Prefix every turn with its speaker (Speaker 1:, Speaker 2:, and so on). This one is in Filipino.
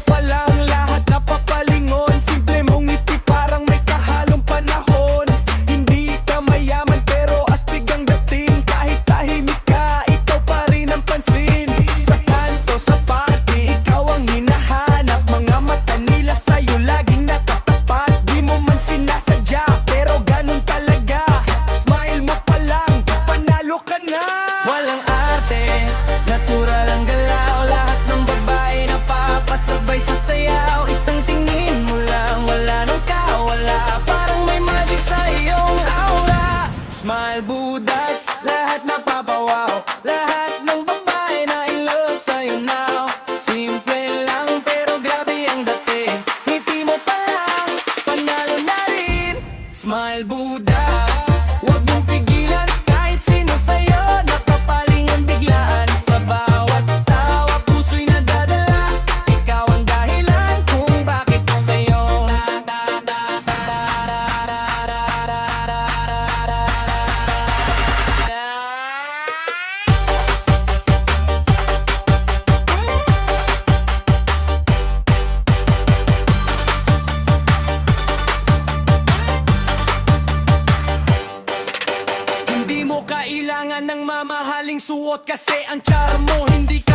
Speaker 1: pa lang lahat napapalingon. Simple mong ngiti parang may kahalong panahon. Hindi ka mayaman pero astig ang dating. Kahit tahimik ka, ikaw pa rin ang pansin. Sa kanto, sa party, ikaw ang hinahanap. Mga mata nila sa'yo laging nakatapat. Di mo man sinasadya pero ganun talaga. Smile mo pa lang, panalo ka na. Walang arte, natural ang galaw. Lahat ng babae napapasabay sa sayaw. Isang tingin mo lang, wala nang kawala. Parang may magic sa iyong aura. Smile budak, lahat napapawaw. Lahat ng babae na in love sa'yo now. Simple lang pero grabe ang dating. Ngiti mo pa lang, panalo na rin. Smile budak, huwag mong pigilan kahit sino sa'yo. Napapalingon biglaan sa bawat tawa. Puso'y nadadala, ikaw ang dahilan kung bakit sa'yo. Hindi mo kailangan ng mamahaling suot kasi ang charm mo hindi ka